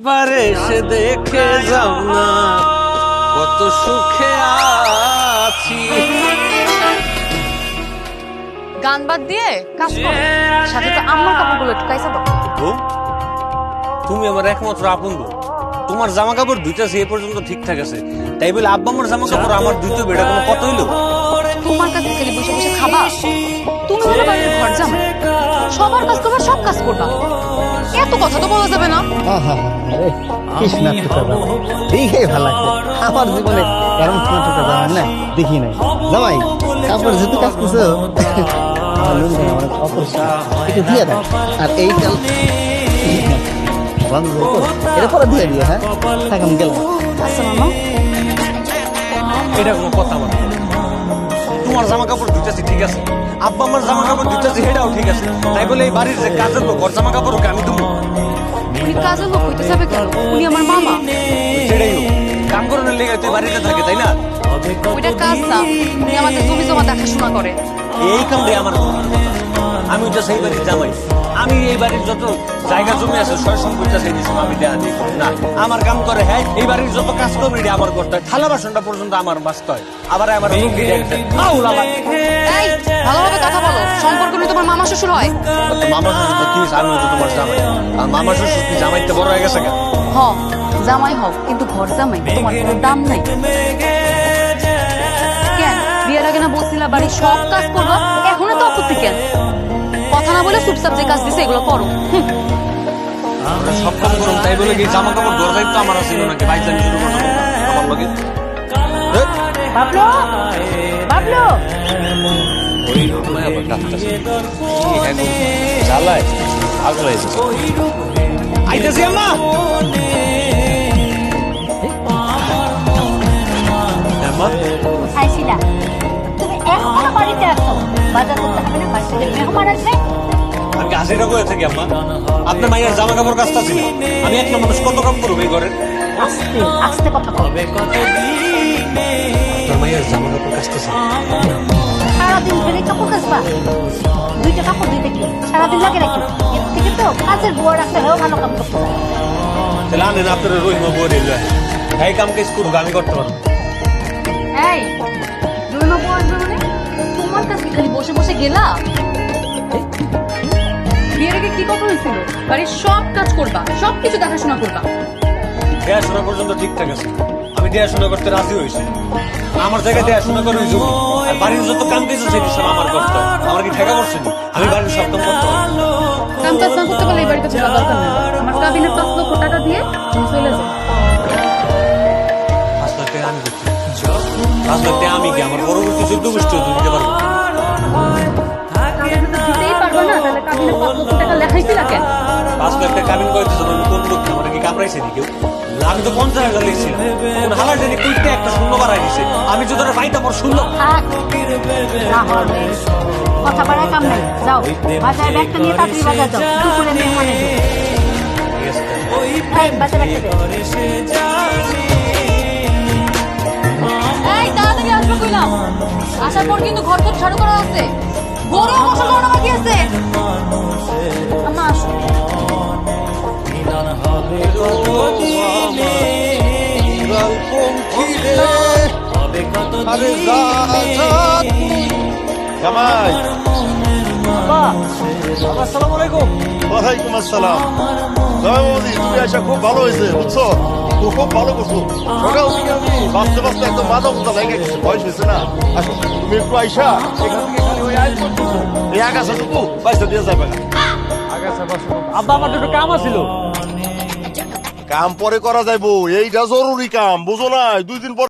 একবার এসে দেখে যাও না কত সুখে আছি। গান বাদ দিয়ে কাজ করো, সাথে তো আম্মার কাপড়গুলো একটু কাইসা দাও। তুমি আমার একমাত্র আপন বউ। তোমার জামা কাপড় দুইটা সে পর্যন্ত ঠিকঠাক আছে, তাই বলে আব্বা আমার জামা কাপড় আমার দুইটা বেড়া কোনো কত হইলো? তোমার কাছে খালি বসে বসে খাবা? তুমি হলো বাড়ির ঘর জামাই, সবার কাজ করবা, সব কাজ করবা, এত কথা তো বলা যাবে না। দেখে ভালো লাগছে, আমার জীবনে এরকম কোনো টোকা জামাই না দেখি নাই। জামাই কাপড় যেহেতু কাজ করছো আমার লুঙ্গি আমার অপরিষ্কার, একটু দিয়ে দেয়। আর এই কাল এটা পরে দিয়ে দিও। হ্যাঁ থাক, আমি গেলাম। আচ্ছা মামা, এটা কোনো কথা বলে? তোমার জামা কাপড় দুইটাছি ঠিক আছে, আব্বা আমার জামা কাপড় দুইটাছি সেটাও ঠিক আছে, তাই বলে এই বাড়ির যে কাজের লোক ওর জামা কাপড় ওকে আমি দেবো? উনি কাজের লোক হইতে যাবে কেন? উনি আমার মামা। সেটাই হোক, কাম করানোর লেগে তুই বাড়িতে থাকে তাই না? ওইটা কাজ না, উনি আমাদের জমি জমা দেখাশোনা করে। এই কাম দিয়ে আমার আমি ওইটা সেই বাড়ির জামাই, আমি এই বাড়ির যত জায়গা জমি আছে সয় সম্পত্তিটা সেই দিচ্ছি আমি দেয়া দিই না। আমার কাম করে, হ্যাঁ এই বাড়ির যত কাজ করবে এটা আমার করতে হয়, থালা বাসনটা পর্যন্ত আমার বাঁচতে হয়, আবার আমার এই, ভালোভাবে কথা বলো, সম্পর্ক নিয়ে তোমার মামা শ্বশুর হয়। মামা শ্বশুর তো কি হয়েছে? আমি তো তোমার জামাই, আর মামা শ্বশুর কি জামাইতে বড় হয়ে গেছে কেন? হ, জামাই হও, কিন্তু ঘর জামাই তোমার কোনো দাম নাই। কেন বিয়ের আগে না বলছিলা বাড়ির সব কাজ করবা, এখন তো আপত্তি কেন? কথা না বলে চুপচাপ যে কাজ দিছে এগুলো করো। আমরা সব কাম করুন, তাই বলে কি জামা কাপড় ধরে দায়িত্ব আমার আছে নাকি? বাইক জানি শুরু করতে আমার লগে বাবলু, বাবলু, জ্বালায় আগলা আইতেছি আম্মা। আইসিলা, তুমি এখনো বাড়িতে আসো? বাজার করতে হবে না? বাড়ি থেকে মেহমান আসবে। আমি কি হাসিটা করে থাকি আম্মা? আপনার মায়ের জামা কাপড় কাজটা ছিল, আমি একটা মানুষ কত কাম করবো এই ঘরে? আস্তে আস্তে কথা কও। আপনার মায়ের জামা কাপড় কাজটা ছিল, সারাদিন ধরে কাপড় কাচবা? দুইটা কাপড় দুইটা কি সারাদিন লাগে নাকি? এর থেকে তো কাজের বুয়া রাখতে হয়, ভালো কাম করতে হয়। তাহলে আনেন আপনার রহিমা বউ রেলওয়ে, এই কাম কাজ করবো আমি করতে পারবো। এই রহিমা বউ আসবে মানে? তোমার কাছে খালি বসে বসে গেলা? বিয়ের আগে কি কথা হয়েছিল? বাড়ির সব কাজ করবা, সবকিছু দেখাশোনা করবা। দেখাশোনা পর্যন্ত ঠিকঠাক আছে, আমি দেখাশোনা করতে রাজি হয়েছি, আমার জায়গায় দেখাশোনা করে ওই জমি আর বাড়ির যত কাম কিছু সেই সব আমার করতে হয়। আমার কি ঠেকা পড়ছে না? আমি বাড়ির সব কাম করতে হয়। কাম কাজ না করতে পারলে এই বাড়িতে থাকার দরকার নেই। আমার কাবিনে 5 লক্ষ টাকা দিয়ে তুমি চলে যাও। 5 লাখ টাকা আমি করছি, 5 লাখ টাকা আমি কি আমার পরবর্তী 14 গোষ্ঠী দিতে পারবো? দিতেই পারবা না, তাহলে কাবিনে 5 লক্ষ টাকা লেখাইছিলা কেন? 5 লাখ টাকা কামিন করতে যাবো কোন লোক? আমার কি কামড়াইছে নি কেউ? আমি তো 50,000 লিখছিলাম, কোন হালার জানি কুইটে একটা শূন্য বাড়াই দিছে, আমি যদি ওরা পাইতাম ওর শূন্য। থাক, না হবে। কথা বাড়ায় কাম নাই, যাও বাজার ব্যাগটা নিয়ে তাড়াতাড়ি বাজার যাও, দুপুরে মেহমান আসবে। এই বাজার ব্যাগটা দে। এই তাড়াতাড়ি আসবে কইলাম, আসার পর কিন্তু ঘর তোর ঝাড়ু করা আছে, বড় মশলা করা বাকি আছে। আম্মা আসো। জামাই, আসসালামু আলাইকুম। ওয়ালাইকুম আসসালাম। জামাই বৌদি, তুমি আসা খুব ভালো হয়েছে, বুঝছো? খুব ভালো করছো। সকাল থেকে আমি বাঁচতে বাঁচতে একদম মাথা মুথা লেগে গেছে, বয়স হয়েছে না। আসো তুমি একটু আইসা এখান থেকে খালি ওই আইস করতেছো, এই আগাছাটুকু বাইসা দিয়ে যাবে না। আব্বা আমার দুটো কাম আছিল। কাম পরে করা যাইবো, এইটা জরুরি কাম, বুঝো না? 2 দিন পর